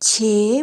6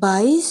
22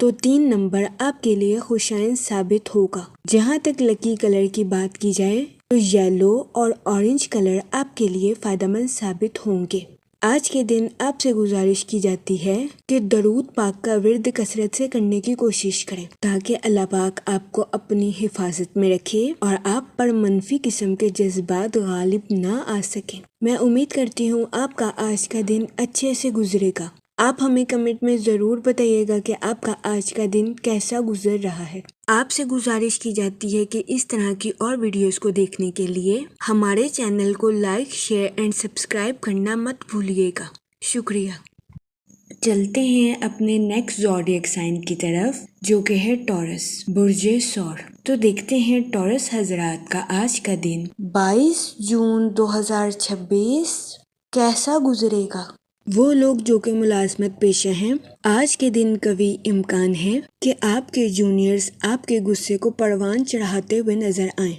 تو 3 نمبر آپ کے لیے خوشائن ثابت ہوگا۔ جہاں تک لکی کلر کی بات کی جائے تو یلو اور اورنج کلر آپ کے لیے فائدہ مند ثابت ہوں گے۔ آج کے دن آپ سے گزارش کی جاتی ہے کہ درود پاک کا ورد کثرت سے کرنے کی کوشش کریں تاکہ اللہ پاک آپ کو اپنی حفاظت میں رکھے اور آپ پر منفی قسم کے جذبات غالب نہ آ سکیں۔ میں امید کرتی ہوں آپ کا آج کا دن اچھے سے گزرے گا۔ آپ ہمیں کمنٹ میں ضرور بتائیے گا کہ آپ کا آج کا دن کیسا گزر رہا ہے۔ آپ سے گزارش کی جاتی ہے کہ اس طرح کی اور ویڈیوز کو دیکھنے کے لیے ہمارے چینل کو لائک، شیئر اینڈ سبسکرائب کرنا مت بھولیے گا۔ شکریہ۔ چلتے ہیں اپنے نیکسٹ زوڈیک سائن کی طرف جو کہ ہے ٹورس، برج ثور۔ تو دیکھتے ہیں ٹورس حضرات کا آج کا دن 22 جون 2026 کیسا گزرے گا۔ وہ لوگ جو کہ ملازمت پیشہ ہیں، آج کے دن قوی امکان ہے کہ آپ کے جونیئرز آپ کے غصے کو پروان چڑھاتے ہوئے نظر آئیں۔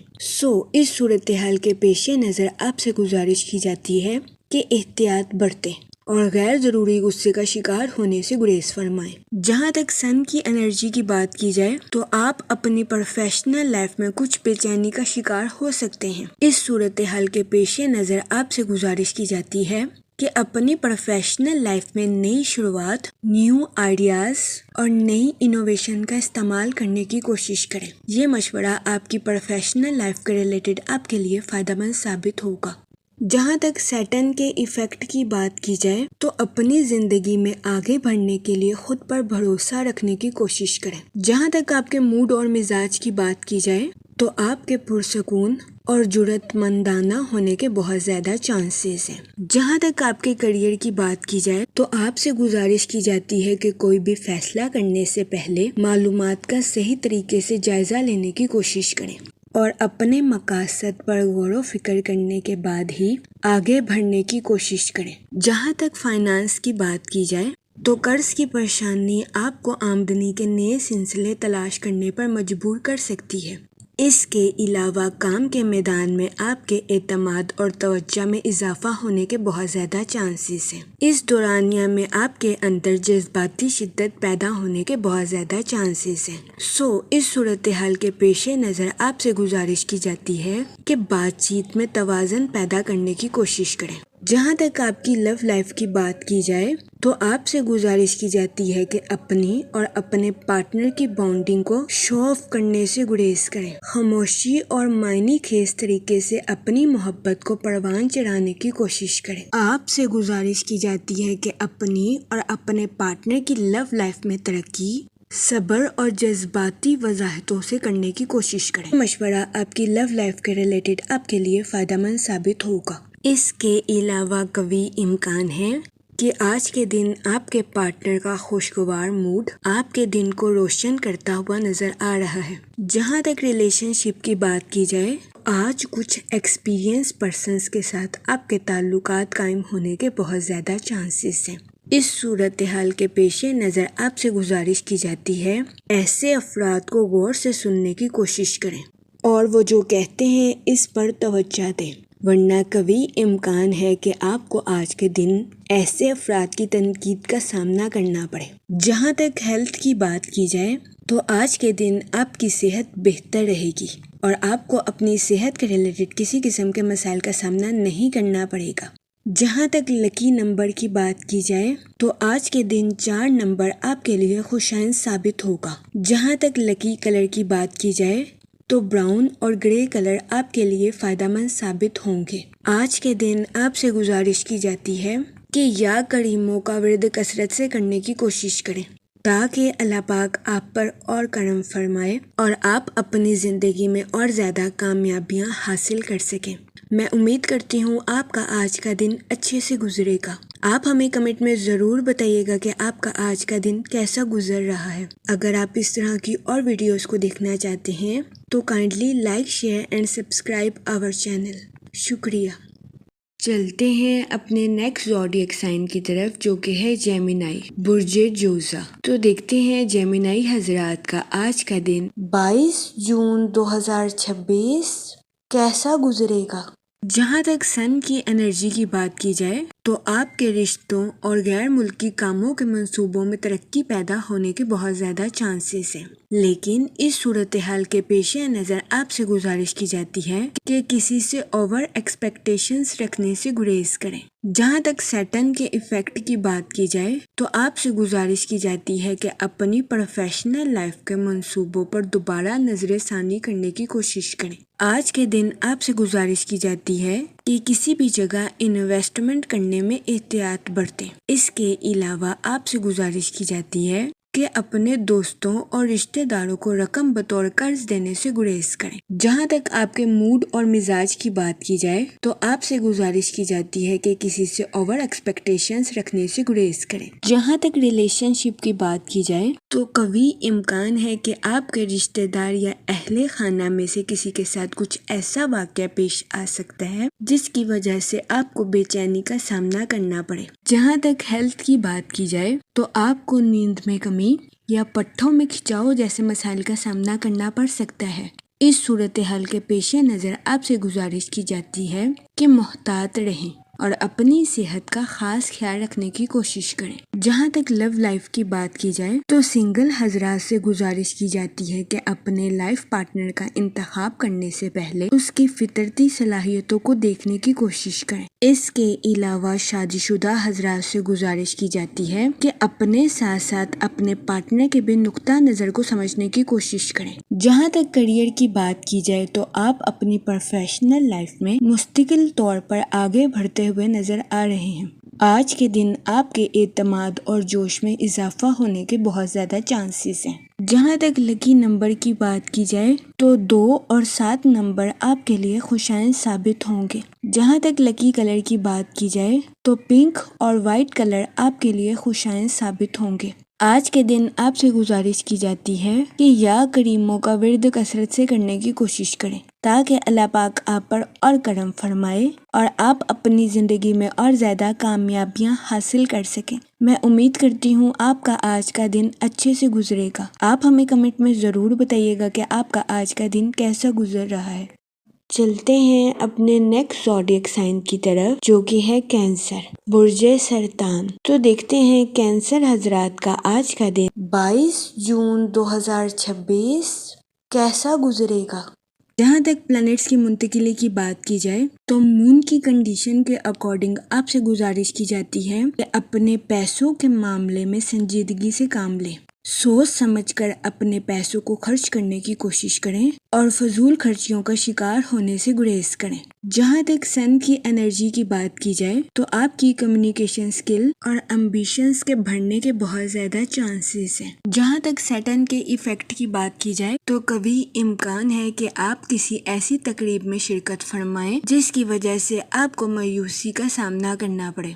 اس صورتحال کے پیش نظر آپ سے گزارش کی جاتی ہے کہ احتیاط برتیں اور غیر ضروری غصے کا شکار ہونے سے گریز فرمائیں۔ جہاں تک سن کی انرجی کی بات کی جائے تو آپ اپنی پروفیشنل لائف میں کچھ بے چینی کا شکار ہو سکتے ہیں۔ اس صورتحال کے پیش نظر آپ سے گزارش کی جاتی ہے کہ اپنی پروفیشنل لائف میں نئی شروعات، نیو آئیڈیاز اور نئی انوویشن کا استعمال کرنے کی کوشش کریں۔ یہ مشورہ آپ کی پروفیشنل لائف کے ریلیٹڈ آپ کے لیے فائدہ مند ثابت ہوگا۔ جہاں تک سیٹن کے ایفیکٹ کی بات کی جائے تو اپنی زندگی میں آگے بڑھنے کے لیے خود پر بھروسہ رکھنے کی کوشش کریں۔ جہاں تک آپ کے موڈ اور مزاج کی بات کی جائے تو آپ کے پرسکون اور جرأت مندانہ ہونے کے بہت زیادہ چانسز ہیں۔ جہاں تک آپ کے کیریئر کی بات کی جائے تو آپ سے گزارش کی جاتی ہے کہ کوئی بھی فیصلہ کرنے سے پہلے معلومات کا صحیح طریقے سے جائزہ لینے کی کوشش کریں اور اپنے مقاصد پر غور و فکر کرنے کے بعد ہی آگے بڑھنے کی کوشش کریں۔ جہاں تک فائنانس کی بات کی جائے تو قرض کی پریشانی آپ کو آمدنی کے نئے سلسلے تلاش کرنے پر مجبور کر سکتی ہے۔ اس کے علاوہ کام کے میدان میں آپ کے اعتماد اور توجہ میں اضافہ ہونے کے بہت زیادہ چانسز ہیں۔ اس دورانیہ میں آپ کے اندر جذباتی شدت پیدا ہونے کے بہت زیادہ چانسز ہیں۔ اس صورتحال کے پیش نظر آپ سے گزارش کی جاتی ہے کہ بات چیت میں توازن پیدا کرنے کی کوشش کریں۔ جہاں تک آپ کی لو لائف کی بات کی جائے تو آپ سے گزارش کی جاتی ہے کہ اپنی اور اپنے پارٹنر کی بانڈنگ کو شو آف کرنے سے گریز کریں۔ خاموشی اور معنی خیز طریقے سے اپنی محبت کو پروان چڑھانے کی کوشش کریں۔ آپ سے گزارش کی جاتی ہے کہ اپنی اور اپنے پارٹنر کی لو لائف میں ترقی صبر اور جذباتی وضاحتوں سے کرنے کی کوشش کریں۔ مشورہ آپ کی لو لائف کے ریلیٹڈ آپ کے لیے فائدہ مند ثابت ہوگا۔ اس کے علاوہ قوی امکان ہے کہ آج کے دن آپ کے پارٹنر کا خوشگوار موڈ آپ کے دن کو روشن کرتا ہوا نظر آ رہا ہے۔ جہاں تک ریلیشن شپ کی بات کی جائے آج کچھ ایکسپیرینس پرسنز کے ساتھ آپ کے تعلقات قائم ہونے کے بہت زیادہ چانسز ہیں۔ اس صورتحال کے پیش نظر آپ سے گزارش کی جاتی ہے ایسے افراد کو غور سے سننے کی کوشش کریں اور وہ جو کہتے ہیں اس پر توجہ دیں، ورنہ قوی امکان ہے کہ آپ کو آج کے دن ایسے افراد کی تنقید کا سامنا کرنا پڑے۔ جہاں تک ہیلتھ کی بات کی جائے تو آج کے دن آپ کی صحت بہتر رہے گی اور آپ کو اپنی صحت کے ریلیٹڈ کسی قسم کے مسائل کا سامنا نہیں کرنا پڑے گا۔ جہاں تک لکی نمبر کی بات کی جائے تو آج کے دن 4 نمبر آپ کے لیے خوشائن ثابت ہوگا۔ جہاں تک لکی کلر کی بات کی جائے تو براؤن اور گرے کلر آپ کے لیے فائدہ مند ثابت ہوں گے۔ آج کے دن آپ سے گزارش کی جاتی ہے کہ یا کریموں کا ورد کثرت سے کرنے کی کوشش کریں تاکہ اللہ پاک آپ پر اور کرم فرمائے اور آپ اپنی زندگی میں اور زیادہ کامیابیاں حاصل کر سکیں۔ میں امید کرتی ہوں آپ کا آج کا دن اچھے سے گزرے گا۔ آپ ہمیں کمنٹ میں ضرور بتائیے گا کہ آپ کا آج کا دن کیسا گزر رہا ہے۔ اگر آپ اس طرح کی اور ویڈیوز کو دیکھنا چاہتے ہیں تو kindly like, share and subscribe our channel. شکریہ۔ چلتے ہیں اپنے نیکسٹ زوڈیک سائن کی طرف جو کہ ہے جیمینائی، برج جوزا۔ تو دیکھتے ہیں جیمینائی حضرات کا آج کا دن 22 جون 2026 کیسا گزرے گا۔ جہاں تک سن کی انرجی کی بات کی جائے تو آپ کے رشتوں اور غیر ملکی کاموں کے منصوبوں میں ترقی پیدا ہونے کے بہت زیادہ چانسز ہیں، لیکن اس صورتحال کے پیش نظر آپ سے گزارش کی جاتی ہے کہ کسی سے اوور ایکسپیکٹیشنز رکھنے سے گریز کریں۔ جہاں تک سیٹرن کے ایفیکٹ کی بات کی جائے تو آپ سے گزارش کی جاتی ہے کہ اپنی پروفیشنل لائف کے منصوبوں پر دوبارہ نظر ثانی کرنے کی کوشش کریں۔ آج کے دن آپ سے گزارش کی جاتی ہے کہ کسی بھی جگہ انویسٹمنٹ کرنے میں احتیاط برتیں۔ اس کے علاوہ آپ سے گزارش کی جاتی ہے کہ اپنے دوستوں اور رشتہ داروں کو رقم بطور قرض دینے سے گریز کریں۔ جہاں تک آپ کے موڈ اور مزاج کی بات کی جائے تو آپ سے گزارش کی جاتی ہے کہ کسی سے اوور ایکسپیکٹیشنز رکھنے سے گریز کریں۔ جہاں تک ریلیشن شپ کی بات کی جائے تو قوی امکان ہے کہ آپ کے رشتہ دار یا اہل خانہ میں سے کسی کے ساتھ کچھ ایسا واقعہ پیش آ سکتا ہے جس کی وجہ سے آپ کو بے چینی کا سامنا کرنا پڑے۔ جہاں تک ہیلتھ کی بات کی جائے تو آپ کو نیند میں کمی یا پٹھوں میں کھچاؤ جیسے مسائل کا سامنا کرنا پڑ سکتا ہے۔ اس صورتحال کے پیش نظر آپ سے گزارش کی جاتی ہے کہ محتاط رہیں اور اپنی صحت کا خاص خیال رکھنے کی کوشش کریں۔ جہاں تک لو لائف کی بات کی جائے تو سنگل حضرات سے گزارش کی جاتی ہے کہ اپنے لائف پارٹنر کا انتخاب کرنے سے پہلے اس کی فطرتی صلاحیتوں کو دیکھنے کی کوشش کریں۔ اس کے علاوہ شادی شدہ حضرات سے گزارش کی جاتی ہے کہ اپنے ساتھ ساتھ اپنے پارٹنر کے بھی نقطہ نظر کو سمجھنے کی کوشش کریں۔ جہاں تک کیریئر کی بات کی جائے تو آپ اپنی پروفیشنل لائف میں مستقل طور پر آگے بڑھتے ہوئے نظر آ رہے ہیں۔ آج کے دن آپ کے اعتماد اور جوش میں اضافہ ہونے کے بہت زیادہ چانسز ہیں۔ جہاں تک لکی نمبر کی بات کی جائے تو 2 اور 7 نمبر آپ کے لیے خوشائن ثابت ہوں گے۔ جہاں تک لکی کلر کی بات کی جائے تو پنک اور وائٹ کلر آپ کے لیے خوشائن ثابت ہوں گے۔ آج کے دن آپ سے گزارش کی جاتی ہے کہ یا کریموں کا ورد کثرت سے کرنے کی کوشش کریں تاکہ اللہ پاک آپ پر اور کرم فرمائے اور آپ اپنی زندگی میں اور زیادہ کامیابیاں حاصل کر سکیں۔ میں امید کرتی ہوں آپ کا آج کا دن اچھے سے گزرے گا۔ آپ ہمیں کمنٹ میں ضرور بتائیے گا کہ آپ کا آج کا دن کیسا گزر رہا ہے۔ چلتے ہیں اپنے نیکسٹ زوڈیک سائن کی طرف جو کہ ہے کینسر، برج سرطان۔ تو دیکھتے ہیں کینسر حضرات کا آج کا دن 22 جون 2026 کیسا گزرے گا۔ جہاں تک پلانٹس کی منتقلی کی بات کی جائے تو مون کی کنڈیشن کے اکارڈنگ آپ سے گزارش کی جاتی ہے کہ اپنے پیسوں کے معاملے میں سنجیدگی سے کام لیں، سوچ سمجھ کر اپنے پیسوں کو خرچ کرنے کی کوشش کریں اور فضول خرچیوں کا شکار ہونے سے گریز کریں۔ جہاں تک سن کی انرجی کی بات کی جائے تو آپ کی کمیونیکیشن سکل اور امبیشنز کے بڑھنے کے بہت زیادہ چانسز ہیں۔ جہاں تک سیٹرن کے ایفیکٹ کی بات کی جائے تو قوی امکان ہے کہ آپ کسی ایسی تقریب میں شرکت فرمائیں جس کی وجہ سے آپ کو مایوسی کا سامنا کرنا پڑے۔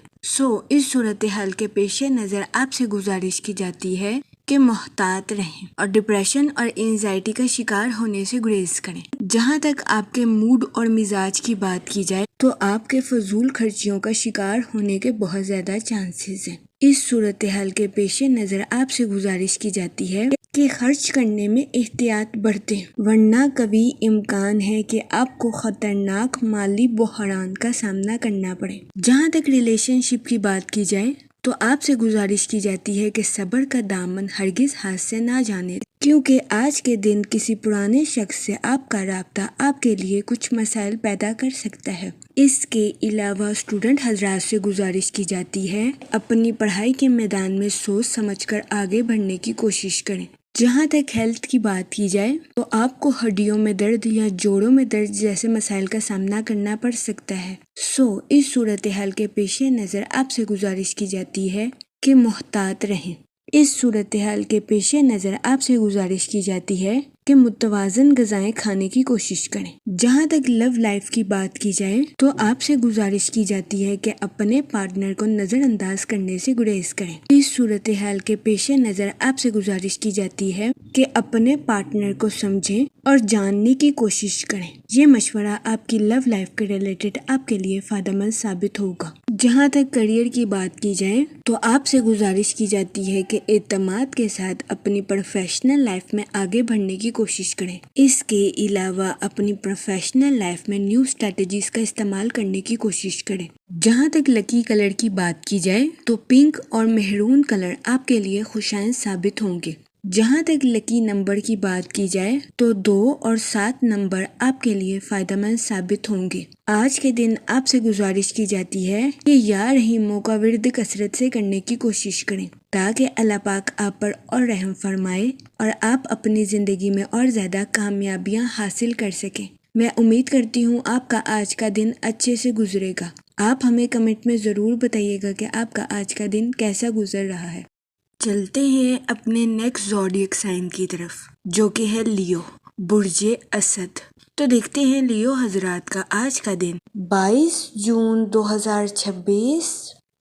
اس صورتحال کے پیش نظر آپ سے گزارش کی جاتی ہے کہ محتاط رہیں اور ڈپریشن اور اینزائٹی کا شکار ہونے سے گریز کریں۔ جہاں تک آپ کے موڈ اور مزاج کی بات کی جائے تو آپ کے فضول خرچیوں کا شکار ہونے کے بہت زیادہ چانسز ہیں۔ اس صورتحال کے پیش نظر آپ سے گزارش کی جاتی ہے کہ خرچ کرنے میں احتیاط برتیں ورنہ قوی امکان ہے کہ آپ کو خطرناک مالی بحران کا سامنا کرنا پڑے۔ جہاں تک ریلیشن شپ کی بات کی جائے تو آپ سے گزارش کی جاتی ہے کہ صبر کا دامن ہرگز ہاتھ سے نہ جانے کیونکہ آج کے دن کسی پرانے شخص سے آپ کا رابطہ آپ کے لیے کچھ مسائل پیدا کر سکتا ہے۔ اس کے علاوہ اسٹوڈنٹ حضرات سے گزارش کی جاتی ہے اپنی پڑھائی کے میدان میں سوچ سمجھ کر آگے بڑھنے کی کوشش کریں۔ جہاں تک ہیلتھ کی بات کی جائے تو آپ کو ہڈیوں میں درد یا جوڑوں میں درد جیسے مسائل کا سامنا کرنا پڑ سکتا ہے۔ اس صورتحال کے پیش نظر آپ سے گزارش کی جاتی ہے کہ محتاط رہیں۔ اس صورتحال کے پیش نظر آپ سے گزارش کی جاتی ہے کہ متوازن غذائیں کھانے کی کوشش کریں۔ جہاں تک لو لائف کی بات کی جائے تو آپ سے گزارش کی جاتی ہے کہ اپنے پارٹنر کو نظر انداز کرنے سے گریز کریں۔ اس صورتحال کے پیش نظر آپ سے گزارش کی جاتی ہے کہ اپنے پارٹنر کو سمجھیں اور جاننے کی کوشش کریں۔ یہ مشورہ آپ کی لو لائف کے ریلیٹڈ آپ کے لیے فائدہ مند ثابت ہوگا۔ جہاں تک کریئر کی بات کی جائے تو آپ سے گزارش کی جاتی ہے کہ اعتماد کے ساتھ اپنی پروفیشنل لائف میں آگے بڑھنے کی کوشش کریں۔ اس کے علاوہ اپنی پروفیشنل لائف میں نیو اسٹریٹجیز کا استعمال کرنے کی کوشش کریں۔ جہاں تک لکی کلر کی بات کی جائے تو پنک اور مہرون کلر آپ کے لیے خوشائن ثابت ہوں گے۔ جہاں تک لکی نمبر کی بات کی جائے تو 2 اور 7 نمبر آپ کے لیے فائدہ مند ثابت ہوں گے۔ آج کے دن آپ سے گزارش کی جاتی ہے کہ یا رحیموں کا ورد کثرت سے کرنے کی کوشش کریں تاکہ اللہ پاک آپ پر اور رحم فرمائے اور آپ اپنی زندگی میں اور زیادہ کامیابیاں حاصل کر سکیں۔ میں امید کرتی ہوں آپ کا آج کا دن اچھے سے گزرے گا۔ آپ ہمیں کمنٹ میں ضرور بتائیے گا کہ آپ کا آج کا دن کیسا گزر رہا ہے۔ چلتے ہیں اپنے نیکسٹ زوڈیک سائن کی طرف جو کہ ہے لیو، برج اسد۔ تو دیکھتے ہیں لیو حضرات کا آج کا دن 22 جون 2026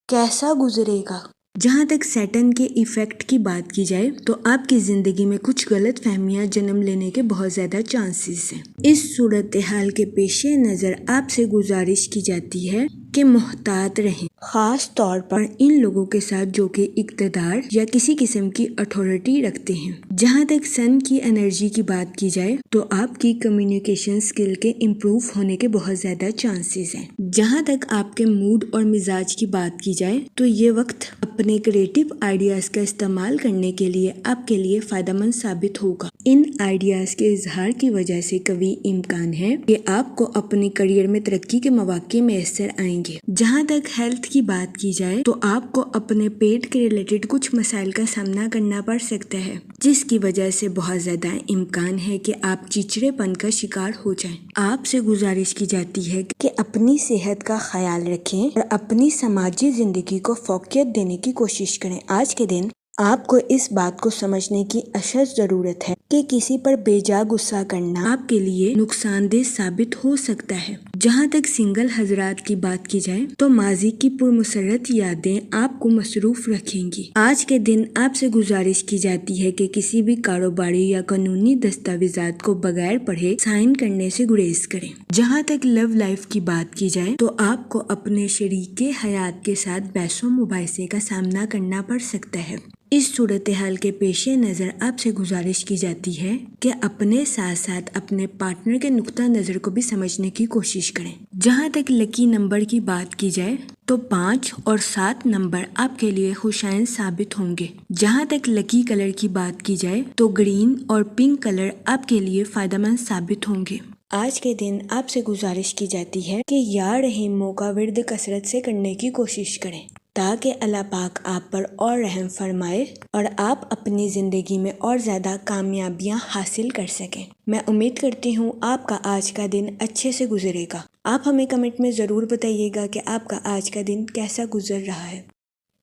کیسا گزرے گا۔ جہاں تک سیٹن کے ایفیکٹ کی بات کی جائے تو آپ کی زندگی میں کچھ غلط فہمیاں جنم لینے کے بہت زیادہ چانسز ہیں۔ اس صورتحال کے پیش نظر آپ سے گزارش کی جاتی ہے کہ محتاط رہیں، خاص طور پر ان لوگوں کے ساتھ جو کہ اقتدار یا کسی قسم کی اتھارٹی رکھتے ہیں۔ جہاں تک سن کی انرجی کی بات کی جائے تو آپ کی کمیونیکیشن سکل کے امپروو ہونے کے بہت زیادہ چانسز ہیں۔ جہاں تک آپ کے موڈ اور مزاج کی بات کی جائے تو یہ وقت اپنے کریٹو آئیڈیاز کا استعمال کرنے کے لیے آپ کے لیے فائدہ مند ثابت ہوگا۔ ان آئیڈیاز کے اظہار کی وجہ سے قوی امکان ہے کہ آپ کو اپنے کریئر میں ترقی کے مواقع میسر آئیں گے۔ جہاں تک ہیلتھ کی بات کی جائے تو آپ کو اپنے پیٹ کے ریلیٹڈ کچھ مسائل کا سامنا کرنا پڑ سکتا ہے جس کی وجہ سے بہت زیادہ امکان ہے کہ آپ چڑچڑے پن کا شکار ہو جائیں۔ آپ سے گزارش کی جاتی ہے کہ اپنی صحت کا خیال رکھیں اور اپنی سماجی زندگی کو فوقیت دینے کی کوشش کریں۔ آج کے دن آپ کو اس بات کو سمجھنے کی اشد ضرورت ہے کہ کسی پر بے جا غصہ کرنا آپ کے لیے نقصان دہ ثابت ہو سکتا ہے۔ جہاں تک سنگل حضرات کی بات کی جائے تو ماضی کی پرمسرت یادیں آپ کو مصروف رکھیں گی۔ آج کے دن آپ سے گزارش کی جاتی ہے کہ کسی بھی کاروباری یا قانونی دستاویزات کو بغیر پڑھے سائن کرنے سے گریز کریں۔ جہاں تک لو لائف کی بات کی جائے تو آپ کو اپنے شریک حیات کے ساتھ بحث و مباحثے کا سامنا کرنا پڑ سکتا ہے۔ اس صورتحال کے پیش نظر آپ سے گزارش کی جاتی ہے کہ اپنے ساتھ ساتھ اپنے پارٹنر کے نقطہ نظر کو بھی سمجھنے کی کوشش کریں۔ جہاں تک لکی نمبر کی بات کی جائے تو 5 اور 7 نمبر آپ کے لیے خوشائن ثابت ہوں گے۔ جہاں تک لکی کلر کی بات کی جائے تو گرین اور پنک کلر آپ کے لیے فائدہ مند ثابت ہوں گے۔ آج کے دن آپ سے گزارش کی جاتی ہے کہ یا رحیموں کا ورد کثرت سے کرنے کی کوشش کریں تاکہ اللہ پاک آپ پر اور رحم فرمائے اور آپ اپنی زندگی میں اور زیادہ کامیابیاں حاصل کر سکیں۔ میں امید کرتی ہوں آپ کا آج کا دن اچھے سے گزرے گا۔ آپ ہمیں کمنٹ میں ضرور بتائیے گا کہ آپ کا آج کا دن کیسا گزر رہا ہے۔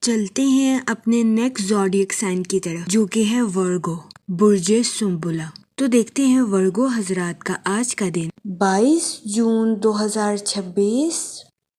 چلتے ہیں اپنے نیکسٹ زوڈیک سائن کی طرف جو کہ ہے ورگو، برج سنبلا۔ تو دیکھتے ہیں ورگو حضرات کا آج کا دن 22 جون 2026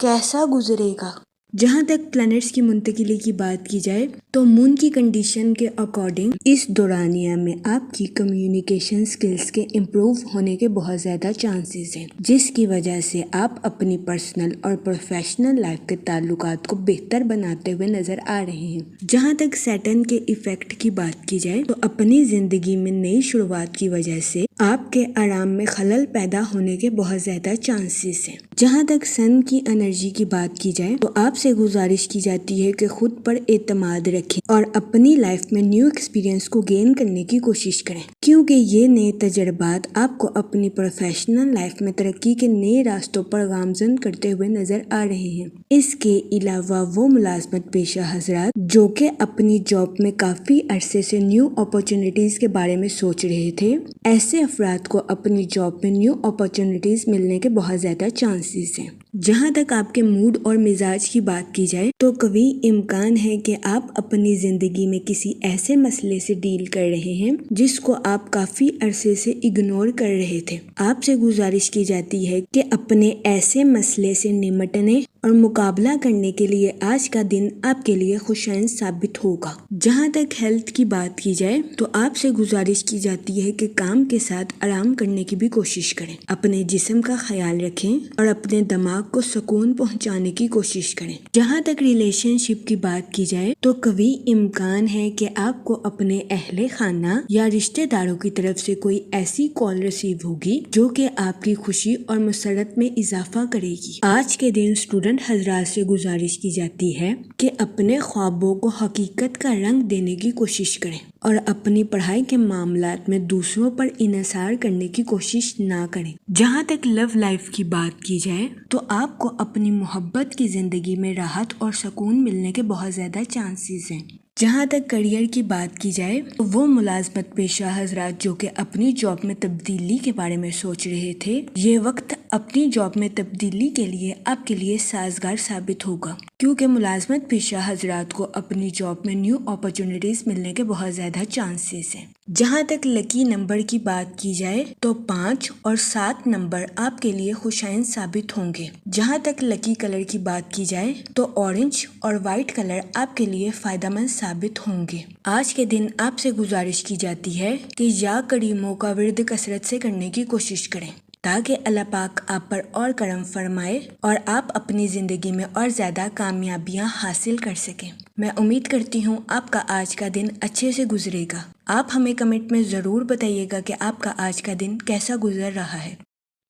کیسا گزرے گا۔ جہاں تک پلانٹس کی منتقلی کی بات کی جائے تو مون کی کنڈیشن کے اکارڈنگ اس دورانیہ میں آپ کی کمیونیکیشن سکلز کے امپروو ہونے کے بہت زیادہ چانسز ہیں جس کی وجہ سے آپ اپنی پرسنل اور پروفیشنل لائف کے تعلقات کو بہتر بناتے ہوئے نظر آ رہے ہیں۔ جہاں تک سیٹن کے ایفیکٹ کی بات کی جائے تو اپنی زندگی میں نئی شروعات کی وجہ سے آپ کے آرام میں خلل پیدا ہونے کے بہت زیادہ چانسز ہیں۔ جہاں تک سن کی انرجی کی بات کی جائے تو آپ سے گزارش کی جاتی ہے کہ خود پر اعتماد رکھیں اور اپنی لائف میں نیو ایکسپیرینس کو گین کرنے کی کوشش کریں کیونکہ یہ نئے تجربات آپ کو اپنی پروفیشنل لائف میں ترقی کے نئے راستوں پر گامزن کرتے ہوئے نظر آ رہے ہیں۔ اس کے علاوہ وہ ملازمت پیشہ حضرات جو کہ اپنی جاب میں کافی عرصے سے نیو اپارچونیٹیز کے بارے میں سوچ رہے تھے، ایسے افراد کو اپنی جاب میں نیو اپارچونیٹیز ملنے کے بہت زیادہ چانسز ہیں۔ جہاں تک آپ کے موڈ اور مزاج کی بات کی جائے تو قوی امکان ہے کہ آپ اپنی زندگی میں کسی ایسے مسئلے سے ڈیل کر رہے ہیں جس کو آپ کافی عرصے سے اگنور کر رہے تھے۔ آپ سے گزارش کی جاتی ہے کہ اپنے ایسے مسئلے سے نمٹنے اور مقابلہ کرنے کے لیے آج کا دن آپ کے لیے خوشائن ثابت ہوگا۔ جہاں تک ہیلتھ کی بات کی جائے تو آپ سے گزارش کی جاتی ہے کہ کام کے ساتھ آرام کرنے کی بھی کوشش کریں، اپنے جسم کا خیال رکھیں اور اپنے دماغ آپ کو سکون پہنچانے کی کوشش کریں۔ جہاں تک ریلیشن شپ کی بات کی جائے تو قوی امکان ہے کہ آپ کو اپنے اہل خانہ یا رشتہ داروں کی طرف سے کوئی ایسی کال ریسیو ہوگی جو کہ آپ کی خوشی اور مسرت میں اضافہ کرے گی۔ آج کے دن اسٹوڈنٹ حضرات سے گزارش کی جاتی ہے کہ اپنے خوابوں کو حقیقت کا رنگ دینے کی کوشش کریں اور اپنی پڑھائی کے معاملات میں دوسروں پر انحصار کرنے کی کوشش نہ کریں۔ جہاں تک لو لائف کی بات کی جائے تو آپ کو اپنی محبت کی زندگی میں راحت اور سکون ملنے کے بہت زیادہ چانسز ہیں۔ جہاں تک کریئر کی بات کی جائے تو وہ ملازمت پیشہ حضرات جو کہ اپنی جاب میں تبدیلی کے بارے میں سوچ رہے تھے، یہ وقت اپنی جاب میں تبدیلی کے لیے آپ کے لیے سازگار ثابت ہوگا، کیونکہ ملازمت پیشہ حضرات کو اپنی جاب میں نیو اپرچونٹیز ملنے کے بہت زیادہ چانسز ہیں۔ جہاں تک لکی نمبر کی بات کی جائے تو 5 اور 7 نمبر آپ کے لیے خوشائن ثابت ہوں گے۔ جہاں تک لکی کلر کی بات کی جائے تو اورنج اور وائٹ کلر آپ کے لیے فائدہ مند ثابت ہوں گے۔ آج کے دن آپ سے گزارش کی جاتی ہے کہ یا کریموں کا ورد کثرت سے کرنے کی کوشش کریں تاکہ اللہ پاک آپ پر اور کرم فرمائے اور آپ اپنی زندگی میں اور زیادہ کامیابیاں حاصل کر سکیں۔ میں امید کرتی ہوں آپ کا آج کا دن اچھے سے گزرے گا۔ آپ ہمیں کمنٹ میں ضرور بتائیے گا کہ آپ کا آج کا دن کیسا گزر رہا ہے۔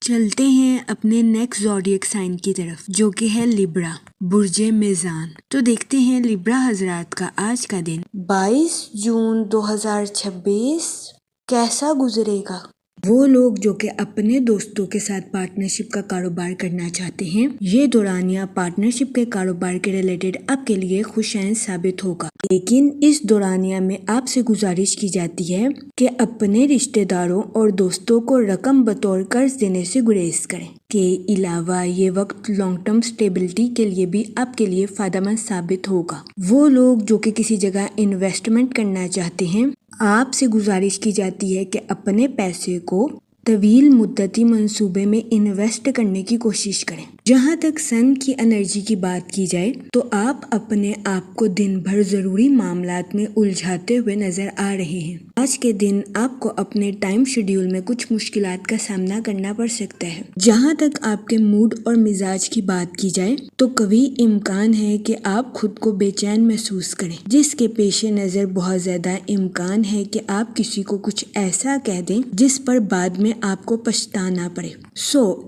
چلتے ہیں اپنے نیکسٹ زوڈیک سائن کی طرف جو کہ ہے لیبرا، برج میزان۔ تو دیکھتے ہیں لیبرا حضرات کا آج کا دن 22 جون 2026 کیسا گزرے گا۔ وہ لوگ جو کہ اپنے دوستوں کے ساتھ پارٹنرشپ کا کاروبار کرنا چاہتے ہیں، یہ دورانیہ پارٹنرشپ کے کاروبار کے ریلیٹڈ آپ کے لیے خوشائن ثابت ہوگا، لیکن اس دورانیہ میں آپ سے گزارش کی جاتی ہے کہ اپنے رشتہ داروں اور دوستوں کو رقم بطور قرض دینے سے گریز کریں۔ کے علاوہ یہ وقت لانگ ٹرم سٹیبلٹی کے لیے بھی آپ کے لیے فائدہ مند ثابت ہوگا۔ وہ لوگ جو کہ کسی جگہ انویسٹمنٹ کرنا چاہتے ہیں، آپ سے گزارش کی جاتی ہے کہ اپنے پیسے کو طویل مدتی منصوبے میں انویسٹ کرنے کی کوشش کریں۔ جہاں تک سن کی انرجی کی بات کی جائے تو آپ اپنے آپ کو دن بھر ضروری معاملات میں الجھاتے ہوئے نظر آ رہے ہیں۔ آج کے دن آپ کو اپنے ٹائم شیڈیول میں کچھ مشکلات کا سامنا کرنا پڑ سکتا ہے۔ جہاں تک آپ کے موڈ اور مزاج کی بات کی جائے تو قوی امکان ہے کہ آپ خود کو بے چین محسوس کریں، جس کے پیش نظر بہت زیادہ امکان ہے کہ آپ کسی کو کچھ ایسا کہہ دیں جس پر بعد میں آپ کو پچھتانا پڑے۔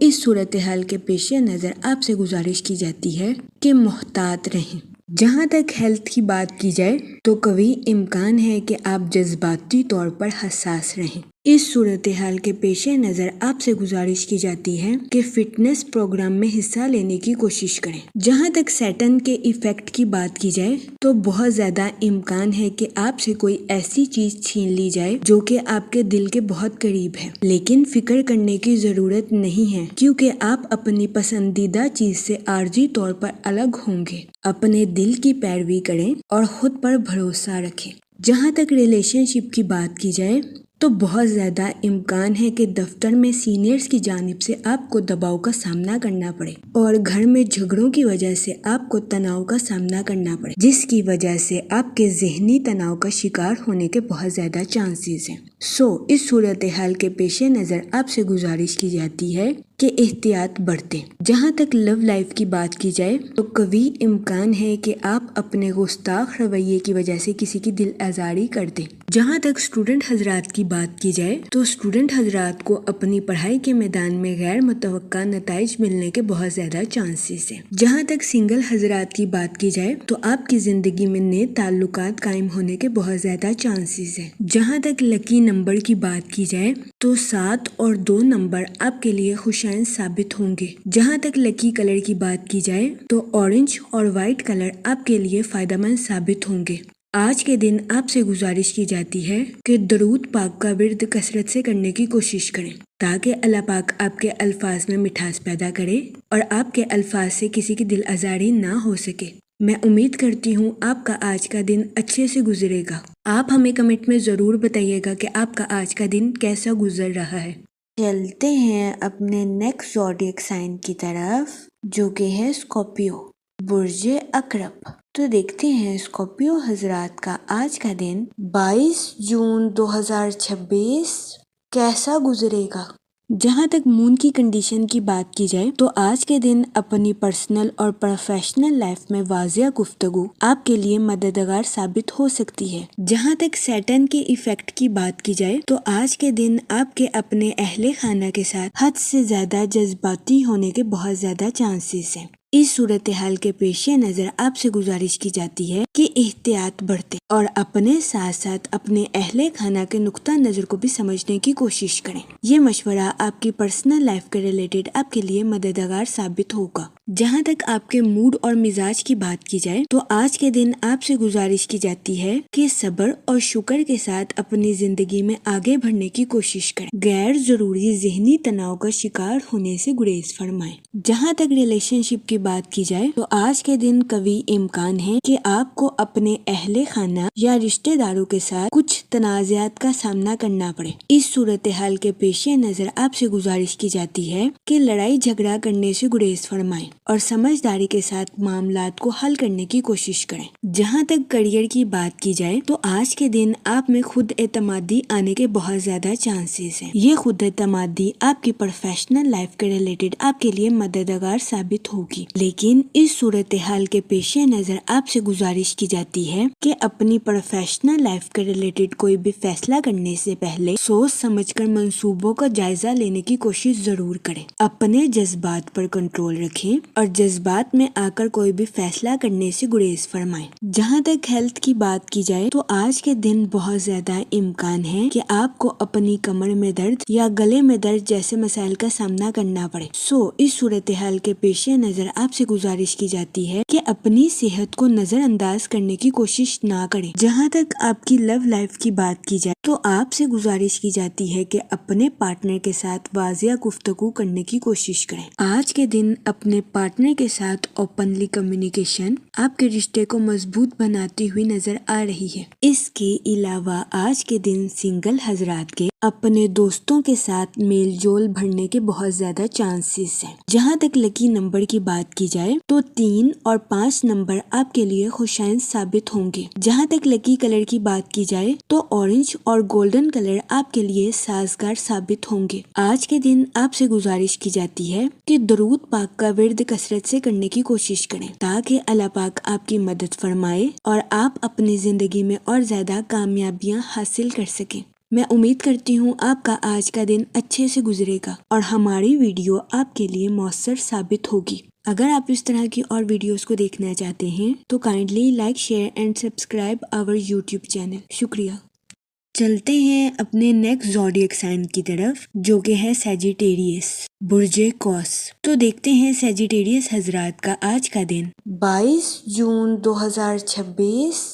اس صورتحال کے پیش نظر آپ سے گزارش کی جاتی ہے کہ محتاط رہیں۔ جہاں تک ہیلتھ کی بات کی جائے تو قوی امکان ہے کہ آپ جذباتی طور پر حساس رہیں۔ اس صورتحال کے پیش نظر آپ سے گزارش کی جاتی ہے کہ فٹنس پروگرام میں حصہ لینے کی کوشش کریں۔ جہاں تک سیٹن کے ایفیکٹ کی بات کی جائے تو بہت زیادہ امکان ہے کہ آپ سے کوئی ایسی چیز چھین لی جائے جو کہ آپ کے دل کے بہت قریب ہے، لیکن فکر کرنے کی ضرورت نہیں ہے کیونکہ آپ اپنی پسندیدہ چیز سے عارضی طور پر الگ ہوں گے۔ اپنے دل کی پیروی کریں اور خود پر بھروسہ رکھیں۔ جہاں تک ریلیشن شپ کی بات کی جائے تو بہت زیادہ امکان ہے کہ دفتر میں سینئرز کی جانب سے آپ کو دباؤ کا سامنا کرنا پڑے اور گھر میں جھگڑوں کی وجہ سے آپ کو تناؤ کا سامنا کرنا پڑے، جس کی وجہ سے آپ کے ذہنی تناؤ کا شکار ہونے کے بہت زیادہ چانسز ہیں۔ اس صورتحال کے پیش نظر آپ سے گزارش کی جاتی ہے کہ احتیاط برتیں۔ جہاں تک لو لائف کی بات کی جائے تو قوی امکان ہے کہ آپ اپنے گستاخ رویے کی وجہ سے کسی کی دل آزاری کر دیں۔ جہاں تک اسٹوڈنٹ حضرات کی بات کی جائے تو اسٹوڈنٹ حضرات کو اپنی پڑھائی کے میدان میں غیر متوقع نتائج ملنے کے بہت زیادہ چانسز ہیں۔ جہاں تک سنگل حضرات کی بات کی جائے تو آپ کی زندگی میں نئے تعلقات قائم ہونے کے بہت زیادہ چانسز ہیں۔ جہاں تک لکی نمبر کی بات کی جائے تو 7 اور 2 نمبر آپ کے لیے خوشائن ثابت ہوں گے۔ جہاں تک لکی کلر کی بات کی جائے تو اورنج اور وائٹ کلر آپ کے لیے فائدہ مند ثابت ہوں گے۔ آج کے دن آپ سے گزارش کی جاتی ہے کہ درود پاک کا ورد کثرت سے کرنے کی کوشش کریں تاکہ اللہ پاک آپ کے الفاظ میں مٹھاس پیدا کرے اور آپ کے الفاظ سے کسی کی دل آزاری نہ ہو سکے۔ میں امید کرتی ہوں آپ کا آج کا دن اچھے سے گزرے گا۔ آپ ہمیں کمنٹ میں ضرور بتائیے گا کہ آپ کا آج کا دن کیسا گزر رہا ہے۔ چلتے ہیں اپنے نیکسٹ زوڈیک سائن کی طرف جو کہ ہے اسکارپیو، برج عقرب۔ تو دیکھتے ہیں اسکارپیو حضرات کا آج کا دن 22 جون 2026 کیسا گزرے گا۔ جہاں تک مون کی کنڈیشن کی بات کی جائے تو آج کے دن اپنی پرسنل اور پروفیشنل لائف میں واضح گفتگو آپ کے لیے مددگار ثابت ہو سکتی ہے۔ جہاں تک سیٹرن کے ایفیکٹ کی بات کی جائے تو آج کے دن آپ کے اپنے اہل خانہ کے ساتھ حد سے زیادہ جذباتی ہونے کے بہت زیادہ چانسز ہیں۔ اس صورتحال کے پیش نظر آپ سے گزارش کی جاتی ہے کہ احتیاط برتیں اور اپنے ساتھ ساتھ اپنے اہل خانہ کے نقطہ نظر کو بھی سمجھنے کی کوشش کریں۔ یہ مشورہ آپ کی پرسنل لائف کے ریلیٹڈ آپ کے لیے مددگار ثابت ہوگا۔ جہاں تک آپ کے موڈ اور مزاج کی بات کی جائے تو آج کے دن آپ سے گزارش کی جاتی ہے کہ صبر اور شکر کے ساتھ اپنی زندگی میں آگے بڑھنے کی کوشش کریں۔ غیر ضروری ذہنی تناؤ کا شکار ہونے سے گریز فرمائیں۔ جہاں تک ریلیشن شپ کی بات کی جائے تو آج کے دن قوی امکان ہے کہ آپ کو اپنے اہل خانہ یا رشتہ داروں کے ساتھ کچھ تنازعات کا سامنا کرنا پڑے۔ اس صورتحال کے پیش نظر آپ سے گزارش کی جاتی ہے کہ لڑائی جھگڑا کرنے سے گریز فرمائیں اور سمجھداری کے ساتھ معاملات کو حل کرنے کی کوشش کریں۔ جہاں تک کریئر کی بات کی جائے تو آج کے دن آپ میں خود اعتمادی آنے کے بہت زیادہ چانسز ہیں۔ یہ خود اعتمادی آپ کی پروفیشنل لائف کے ریلیٹڈ آپ کے لیے مددگار ثابت ہوگی، لیکن اس صورتحال کے پیش نظر آپ سے گزارش کی جاتی ہے کہ اپنی پروفیشنل لائف کے ریلیٹڈ کوئی بھی فیصلہ کرنے سے پہلے سوچ سمجھ کر منصوبوں کا جائزہ لینے کی کوشش ضرور کریں۔ اپنے جذبات پر کنٹرول رکھیں اور جذبات میں آ کر کوئی بھی فیصلہ کرنے سے گریز فرمائیں۔ جہاں تک ہیلتھ کی بات کی جائے تو آج کے دن بہت زیادہ امکان ہے کہ آپ کو اپنی کمر میں درد یا گلے میں درد جیسے مسائل کا سامنا کرنا پڑے۔ اس صورتحال کے پیش نظر آپ سے گزارش کی جاتی ہے کہ اپنی صحت کو نظر انداز کرنے کی کوشش نہ کریں۔ جہاں تک آپ کی لو لائف کی بات کی جائے تو آپ سے گزارش کی جاتی ہے کہ اپنے پارٹنر کے ساتھ واضح گفتگو کرنے کی کوشش کریں۔ آج کے دن اپنے پارٹنر کے ساتھ اوپنلی کمیونیکیشن آپ کے رشتے کو مضبوط بناتی ہوئی نظر آ رہی ہے۔ اس کے علاوہ آج کے دن سنگل حضرات کے اپنے دوستوں کے ساتھ میل جول بڑھنے کے بہت زیادہ چانسز ہیں۔ جہاں تک لکی نمبر کی بات کی جائے تو 3 اور 5 نمبر آپ کے لیے خوشائند ثابت ہوں گے۔ جہاں تک لکی کلر کی بات کی جائے تو اورنج اور گولڈن کلر آپ کے لیے سازگار ثابت ہوں گے۔ آج کے دن آپ سے گزارش کی جاتی ہے کہ درود پاک کا ورد کثرت سے کرنے کی کوشش کریں تاکہ اللہ پاک آپ کی مدد فرمائے اور آپ اپنی زندگی میں اور زیادہ کامیابیاں حاصل کر سکیں۔ میں امید کرتی ہوں آپ کا آج کا دن اچھے سے گزرے گا اور ہماری ویڈیو آپ کے لیے مؤثر ثابت ہوگی۔ اگر آپ اس طرح کی اور ویڈیوز کو دیکھنا چاہتے ہیں تو kindly like, share and subscribe our YouTube channel. شکریہ۔ چلتے ہیں اپنے نیکسٹ زوڈیک سائن کی طرف جو کہ ہے سیجیٹیریس، برج قوس۔ تو دیکھتے ہیں سیجیٹیریس حضرات کا آج کا دن 22 جون 2026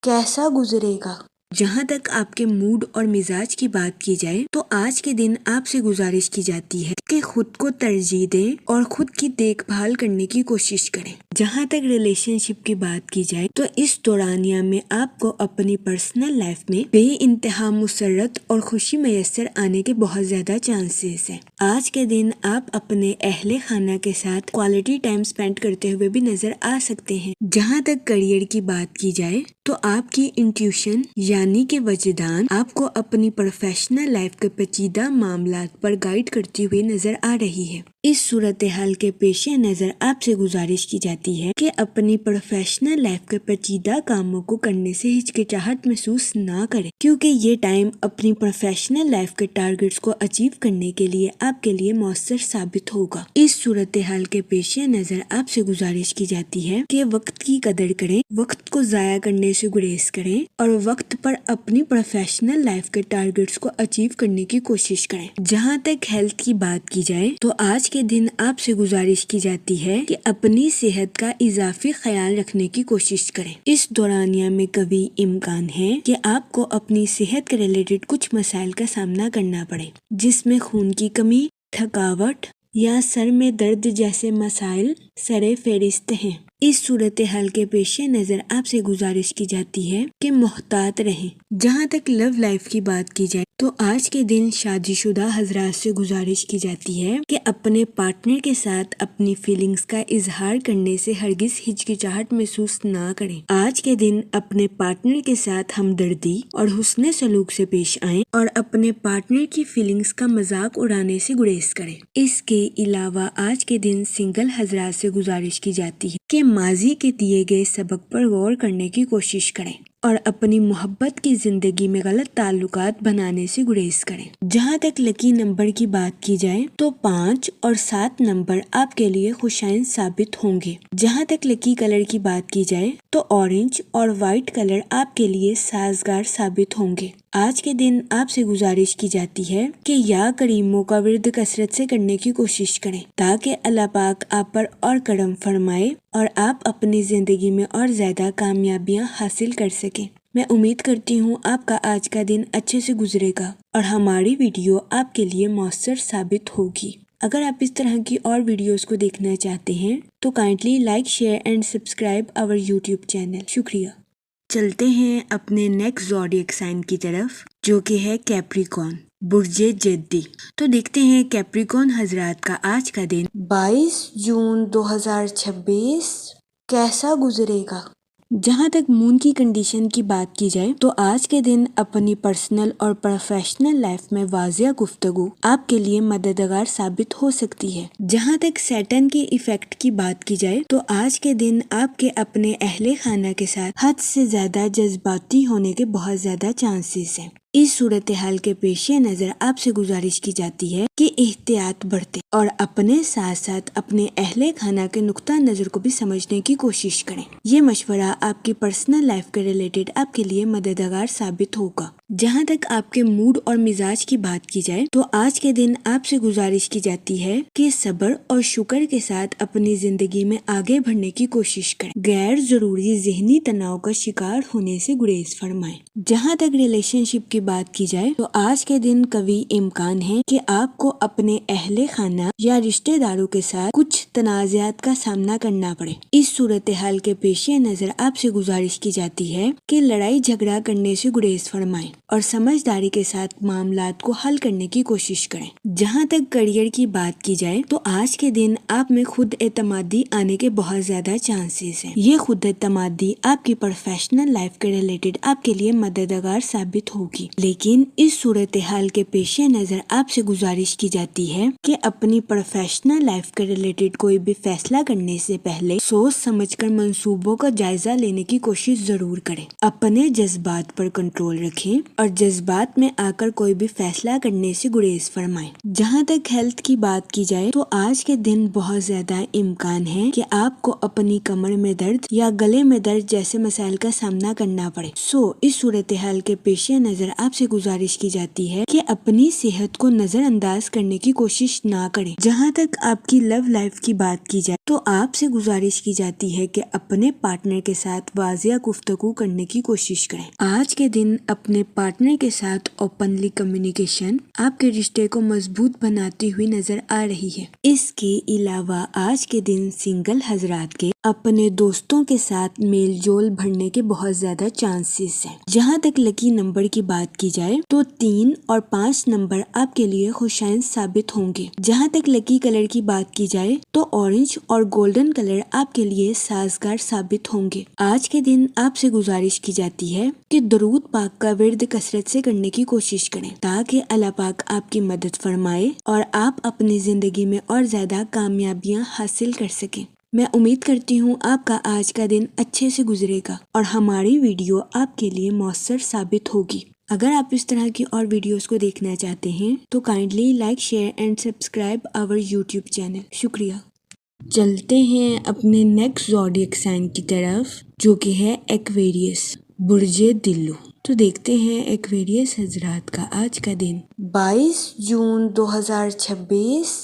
کیسا گزرے گا۔ جہاں تک آپ کے موڈ اور مزاج کی بات کی جائے تو آج کے دن آپ سے گزارش کی جاتی ہے کہ خود کو ترجیح دیں اور خود کی دیکھ بھال کرنے کی کوشش کریں۔ جہاں تک ریلیشن شپ کی بات کی جائے تو اس دورانیہ میں آپ کو اپنی پرسنل لائف میں بے انتہا مسرت اور خوشی میسر آنے کے بہت زیادہ چانسز ہیں۔ آج کے دن آپ اپنے اہل خانہ کے ساتھ کوالٹی ٹائم سپینڈ کرتے ہوئے بھی نظر آ سکتے ہیں۔ جہاں تک کریئر کی بات کی جائے تو آپ کی انٹیوشن یعنی کہ وجدان آپ کو اپنی پروفیشنل لائف کے پیچیدہ معاملات پر گائیڈ کرتی ہوئی نظر آ رہی ہے۔ اس صورتحال کے پیش نظر آپ سے گزارش کی جاتی ہے کہ اپنی پروفیشنل لائف کے پیچیدہ کاموں کو کرنے سے ہچکچاہٹ محسوس نہ کریں کیونکہ یہ ٹائم اپنی پروفیشنل لائف کے ٹارگٹس کو اچیو کرنے کے لیے آپ کے لیے مؤثر ثابت ہوگا۔ اس صورتحال کے پیش نظر آپ سے گزارش کی جاتی ہے کہ وقت کی قدر کریں، وقت کو ضائع کرنے سے گریز کریں اور وقت پر اپنی پروفیشنل لائف کے ٹارگٹس کو اچیو کرنے کی کوشش کریں۔ جہاں تک ہیلتھ کی بات کی جائے تو آج کے دن آپ سے گزارش کی جاتی ہے کہ اپنی صحت کا اضافی خیال رکھنے کی کوشش کریں۔ اس دورانیہ میں قوی امکان ہے کہ آپ کو اپنی صحت کے ریلیٹڈ کچھ مسائل کا سامنا کرنا پڑے جس میں خون کی کمی، تھکاوٹ یا سر میں درد جیسے مسائل سر فہرست ہیں۔ اس صورتحال کے پیش نظر آپ سے گزارش کی جاتی ہے کہ محتاط رہیں۔ جہاں تک لو لائف کی بات کی جائے تو آج کے دن شادی شدہ حضرات سے گزارش کی جاتی ہے کہ اپنے پارٹنر کے ساتھ اپنی فیلنگز کا اظہار کرنے سے ہرگز ہچکچاہٹ محسوس نہ کریں۔ آج کے دن اپنے پارٹنر کے ساتھ ہمدردی اور حسن سلوک سے پیش آئیں اور اپنے پارٹنر کی فیلنگز کا مذاق اڑانے سے گریز کریں۔ اس کے علاوہ آج کے دن سنگل حضرات سے گزارش کی جاتی ہے کہ ماضی کے دیے گئے سبق پر غور کرنے کی کوشش کریں اور اپنی محبت کی زندگی میں غلط تعلقات بنانے سے گریز کریں۔ جہاں تک لکی نمبر کی بات کی جائے تو 5 اور 7 نمبر آپ کے لیے خوشائن ثابت ہوں گے۔ جہاں تک لکی کلر کی بات کی جائے تو اورنج اور وائٹ کلر آپ کے لیے سازگار ثابت ہوں گے۔ آج کے دن آپ سے گزارش کی جاتی ہے کہ یا کریموں کا ورد کثرت سے کرنے کی کوشش کریں تاکہ اللہ پاک آپ پر اور کرم فرمائے اور آپ اپنی زندگی میں اور زیادہ کامیابیاں حاصل کر سکیں۔ میں امید کرتی ہوں آپ کا آج کا دن اچھے سے گزرے گا اور ہماری ویڈیو آپ کے لیے مؤثر ثابت ہوگی۔ اگر آپ اس طرح کی اور ویڈیوز کو دیکھنا چاہتے ہیں تو kindly like share and subscribe our YouTube channel. شکریہ۔ چلتے ہیں اپنے نیکسٹ زوڈیک سائن کی طرف جو کہ ہے کیپریکون، برج جدی۔ تو دیکھتے ہیں کیپریکون حضرات کا آج کا دن 22 جون 2026 کیسا گزرے گا۔ جہاں تک مون کی کنڈیشن کی بات کی جائے تو آج کے دن اپنی پرسنل اور پروفیشنل لائف میں واضح گفتگو آپ کے لیے مددگار ثابت ہو سکتی ہے۔ جہاں تک سیٹن کے ایفیکٹ کی بات کی جائے تو آج کے دن آپ کے اپنے اہل خانہ کے ساتھ حد سے زیادہ جذباتی ہونے کے بہت زیادہ چانسز ہیں۔ اس صورتحال کے پیش نظر آپ سے گزارش کی جاتی ہے کہ احتیاط برتیں اور اپنے ساتھ ساتھ اپنے اہل خانہ کے نقطہ نظر کو بھی سمجھنے کی کوشش کریں۔ یہ مشورہ آپ کی پرسنل لائف کے ریلیٹڈ آپ کے لیے مددگار ثابت ہوگا۔ جہاں تک آپ کے موڈ اور مزاج کی بات کی جائے تو آج کے دن آپ سے گزارش کی جاتی ہے کہ صبر اور شکر کے ساتھ اپنی زندگی میں آگے بڑھنے کی کوشش کریں۔ غیر ضروری ذہنی تناؤ کا شکار ہونے سے گریز فرمائیں۔ جہاں تک ریلیشن شپ کی بات کی جائے تو آج کے دن قوی امکان ہے کہ آپ کو اپنے اہل خانہ یا رشتہ داروں کے ساتھ کچھ تنازعات کا سامنا کرنا پڑے۔ اس صورتحال کے پیش نظر آپ سے گزارش کی جاتی ہے کہ لڑائی جھگڑا کرنے سے گریز فرمائیں اور سمجھداری کے ساتھ معاملات کو حل کرنے کی کوشش کریں۔ جہاں تک کریئر کی بات کی جائے تو آج کے دن آپ میں خود اعتمادی آنے کے بہت زیادہ چانسز ہیں۔ یہ خود اعتمادی آپ کی پروفیشنل لائف کے ریلیٹڈ آپ کے لیے مددگار ثابت ہوگی، لیکن اس صورتحال کے پیش نظر آپ سے گزارش کی جاتی ہے کہ اپنی پروفیشنل لائف کے ریلیٹڈ کوئی بھی فیصلہ کرنے سے پہلے سوچ سمجھ کر منصوبوں کا جائزہ لینے کی کوشش ضرور کریں۔ اپنے جذبات پر کنٹرول رکھیں اور جذبات میں آ کر کوئی بھی فیصلہ کرنے سے گریز فرمائیں۔ جہاں تک ہیلتھ کی بات کی جائے تو آج کے دن بہت زیادہ امکان ہے کہ آپ کو اپنی کمر میں درد یا گلے میں درد جیسے مسائل کا سامنا کرنا پڑے۔ اس صورتحال کے پیش نظر آپ سے گزارش کی جاتی ہے کہ اپنی صحت کو نظر انداز کرنے کی کوشش نہ کریں۔ جہاں تک آپ کی لو لائف کی بات کی جائے تو آپ سے گزارش کی جاتی ہے کہ اپنے پارٹنر کے ساتھ واضح گفتگو کرنے کی کوشش کریں۔ آج کے دن اپنے پارٹنر کے ساتھ اوپنلی کمیونیکیشن آپ کے رشتے کو مضبوط بناتی ہوئی نظر آ رہی ہے۔ اس کے علاوہ آج کے دن سنگل حضرات کے اپنے دوستوں کے ساتھ میل جول بڑھنے کے بہت زیادہ چانسز ہیں۔ جہاں تک لکی نمبر کی بات کی جائے تو 3 اور 5 نمبر آپ کے لیے خوشائن ثابت ہوں گے۔ جہاں تک لکی کلر کی بات کی جائے تو اورنج اور گولڈن کلر آپ کے لیے سازگار ثابت ہوں گے۔ آج کے دن آپ سے گزارش کی جاتی ہے کہ درود پاک کا ورد کثرت سے کرنے کی کوشش کریں تاکہ اللہ پاک آپ کی مدد فرمائے اور آپ اپنی زندگی میں اور زیادہ کامیابیاں حاصل کر سکیں۔ میں امید کرتی ہوں آپ کا آج کا دن اچھے سے گزرے گا اور ہماری ویڈیو آپ کے لیے مؤثر ثابت ہوگی۔ اگر آپ اس طرح کی اور ویڈیوز کو دیکھنا چاہتے ہیں تو kindly like share and subscribe our YouTube channel. شکریہ۔ چلتے ہیں اپنے نیکسٹ زوڈیک سائن کی طرف جو کہ ہے ایکویریس، برج دلو۔ تو دیکھتے ہیں ایکویریس حضرات کا آج کا دن 22 جون 2026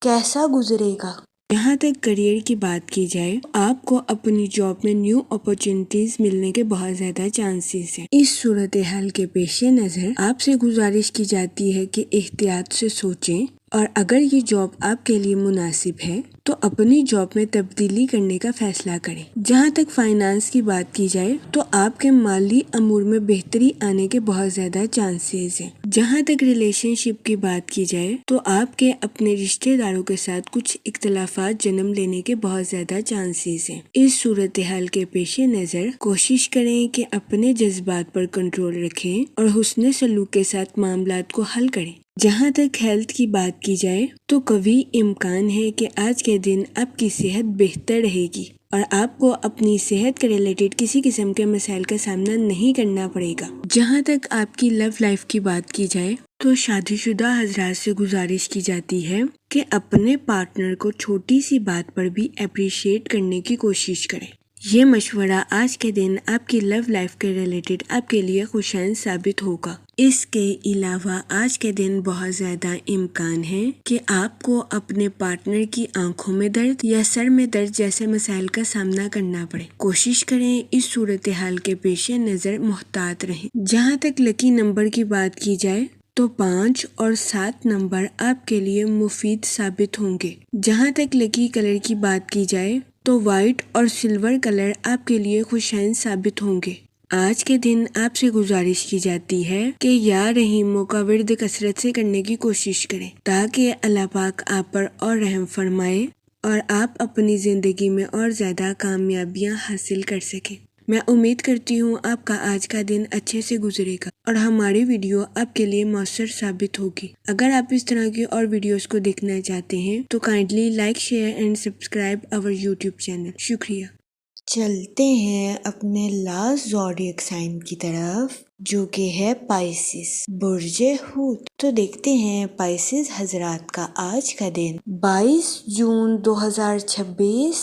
کیسا گزرے گا۔ یہاں تک کریئر کی بات کی جائے آپ کو اپنی جاب میں نیو اپرچونٹیز ملنے کے بہت زیادہ چانسز ہیں۔ اس صورتحال کے پیش نظر آپ سے گزارش کی جاتی ہے کہ احتیاط سے سوچیں اور اگر یہ جاب آپ کے لیے مناسب ہے تو اپنی جاب میں تبدیلی کرنے کا فیصلہ کریں۔ جہاں تک فائنانس کی بات کی جائے تو آپ کے مالی امور میں بہتری آنے کے بہت زیادہ چانسز ہیں۔ جہاں تک ریلیشن شپ کی بات کی جائے تو آپ کے اپنے رشتہ داروں کے ساتھ کچھ اختلافات جنم لینے کے بہت زیادہ چانسز ہیں۔ اس صورتحال کے پیش نظر کوشش کریں کہ اپنے جذبات پر کنٹرول رکھیں اور حسن سلوک کے ساتھ معاملات کو حل کریں۔ جہاں تک ہیلتھ کی بات کی جائے تو قوی امکان ہے کہ آج کے دن آپ کی صحت بہتر رہے گی اور آپ کو اپنی صحت کے ریلیٹڈ کسی قسم کے مسائل کا سامنا نہیں کرنا پڑے گا۔ جہاں تک آپ کی لو لائف کی بات کی جائے تو شادی شدہ حضرات سے گزارش کی جاتی ہے کہ اپنے پارٹنر کو چھوٹی سی بات پر بھی اپریشیٹ کرنے کی کوشش کریں۔ یہ مشورہ آج کے دن آپ کی لو لائف کے ریلیٹڈ آپ کے لیے خوشائن ثابت ہوگا۔ اس کے علاوہ آج کے دن بہت زیادہ امکان ہے کہ آپ کو اپنے پارٹنر کی آنکھوں میں درد یا سر میں درد جیسے مسائل کا سامنا کرنا پڑے۔ کوشش کریں اس صورتحال کے پیش نظر محتاط رہیں۔ جہاں تک لکی نمبر کی بات کی جائے تو 5 اور 7 نمبر آپ کے لیے مفید ثابت ہوں گے۔ جہاں تک لکی کلر کی بات کی جائے تو وائٹ اور سلور کلر آپ کے لیے خوشائن ثابت ہوں گے۔ آج کے دن آپ سے گزارش کی جاتی ہے کہ یا رحیموں کا ورد کثرت سے کرنے کی کوشش کریں تاکہ اللہ پاک آپ پر اور رحم فرمائے اور آپ اپنی زندگی میں اور زیادہ کامیابیاں حاصل کر سکیں۔ میں امید کرتی ہوں آپ کا آج کا دن اچھے سے گزرے گا اور ہماری ویڈیو آپ کے لیے مؤثر ثابت ہوگی۔ اگر آپ اس طرح کی اور ویڈیوز کو دیکھنا چاہتے ہیں تو kindly like share and subscribe our YouTube channel. شکریہ۔ چلتے ہیں اپنے لاسٹ زوڈیک سائن کی طرف جو کہ ہے پائسس، برج حوت۔ تو دیکھتے ہیں پائسس حضرات کا آج کا دن 22 جون 2026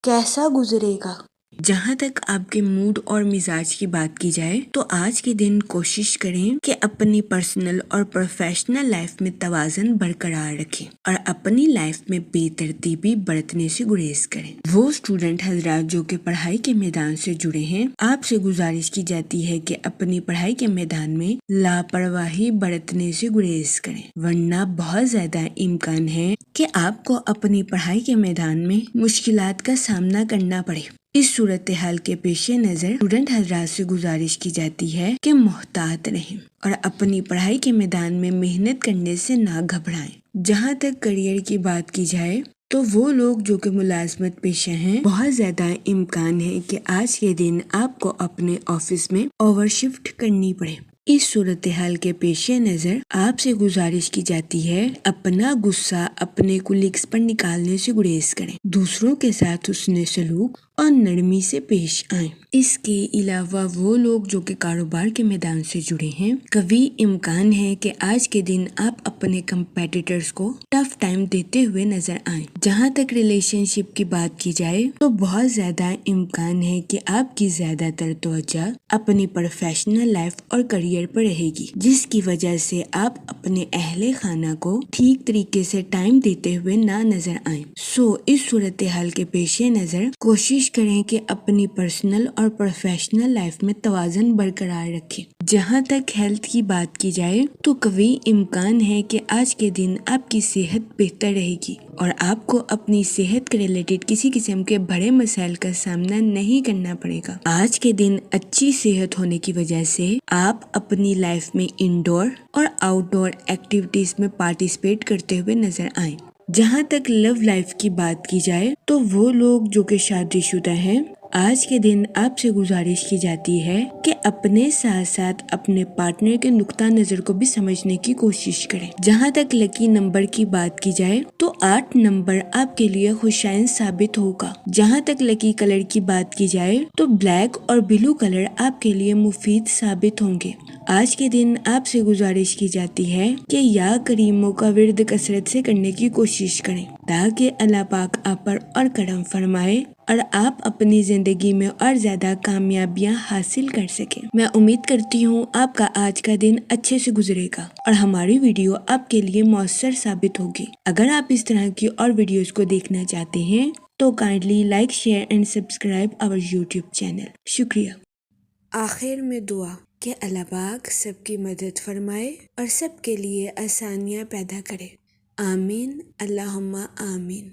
کیسا گزرے گا۔ جہاں تک آپ کے موڈ اور مزاج کی بات کی جائے تو آج کے دن کوشش کریں کہ اپنی پرسنل اور پروفیشنل لائف میں توازن برقرار رکھیں اور اپنی لائف میں بے ترتیبی برتنے سے گریز کریں۔ وہ اسٹوڈنٹ حضرات جو کہ پڑھائی کے میدان سے جڑے ہیں، آپ سے گزارش کی جاتی ہے کہ اپنی پڑھائی کے میدان میں لاپرواہی برتنے سے گریز کریں، ورنہ بہت زیادہ امکان ہے کہ آپ کو اپنی پڑھائی کے میدان میں مشکلات کا سامنا کرنا پڑے۔ اس صورتحال کے پیش نظر اسٹوڈنٹ حضرات سے گزارش کی جاتی ہے کہ محتاط رہیں اور اپنی پڑھائی کے میدان میں محنت کرنے سے نہ گھبرائیں۔ جہاں تک کریئر کی بات کی جائے تو وہ لوگ جو کہ ملازمت پیشہ ہیں، بہت زیادہ امکان ہے کہ آج کے دن آپ کو اپنے آفس میں اوور شفٹ کرنی پڑے۔ اس صورتحال کے پیش نظر آپ سے گزارش کی جاتی ہے اپنا غصہ اپنے کولیگز پر نکالنے سے گریز کریں، دوسروں کے ساتھ حسن سلوک اور نرمی سے پیش آئیں۔ اس کے علاوہ وہ لوگ جو کہ کاروبار کے میدان سے جڑے ہیں، قوی امکان ہے کہ آج کے دن آپ اپنے کمپیٹیٹرز کو ٹف ٹائم دیتے ہوئے نظر آئیں۔ جہاں تک ریلیشن شپ کی بات کی جائے تو بہت زیادہ امکان ہے کہ آپ کی زیادہ تر توجہ اپنی پروفیشنل لائف اور کریئر پر رہے گی، جس کی وجہ سے آپ اپنے اہل خانہ کو ٹھیک طریقے سے ٹائم دیتے ہوئے نہ نظر آئیں۔ اس صورتحال کے پیش نظر کوشش کریں کہ اپنی پرسنل اور پروفیشنل لائف میں توازن برقرار رکھیں۔ جہاں تک ہیلتھ کی بات کی جائے تو قوی امکان ہے کہ آج کے دن آپ کی صحت بہتر رہے گی اور آپ کو اپنی صحت کے ریلیٹڈ کسی قسم کے بڑے مسائل کا سامنا نہیں کرنا پڑے گا۔ آج کے دن اچھی صحت ہونے کی وجہ سے آپ اپنی لائف میں انڈور اور آؤٹ ڈور ایکٹیویٹیز میں پارٹیسپیٹ کرتے ہوئے نظر آئیں۔ جہاں تک لو لائف کی بات کی جائے تو وہ لوگ جو کہ شادی شدہ ہیں، آج کے دن آپ سے گزارش کی جاتی ہے کہ اپنے ساتھ ساتھ اپنے پارٹنر کے نقطہ نظر کو بھی سمجھنے کی کوشش کریں۔ جہاں تک لکی نمبر کی بات کی جائے تو 8 نمبر آپ کے لیے خوشائن ثابت ہوگا۔ جہاں تک لکی کلر کی بات کی جائے تو بلیک اور بلو کلر آپ کے لیے مفید ثابت ہوں گے۔ آج کے دن آپ سے گزارش کی جاتی ہے کہ یا کریموں کا ورد کثرت سے کرنے کی کوشش کریں تاکہ اللہ پاک آپ پر اور کرم فرمائے اور آپ اپنی زندگی میں اور زیادہ کامیابیاں حاصل کر سکیں۔ میں امید کرتی ہوں آپ کا آج کا دن اچھے سے گزرے گا اور ہماری ویڈیو آپ کے لیے مؤثر ثابت ہوگی۔ اگر آپ اس طرح کی اور ویڈیوز کو دیکھنا چاہتے ہیں تو kindly like share and subscribe our YouTube channel. شکریہ۔ آخر میں دعا کہ اللہ پاک سب کی مدد فرمائے اور سب کے لیے آسانیاں پیدا کرے۔ آمین، اللہم آمین۔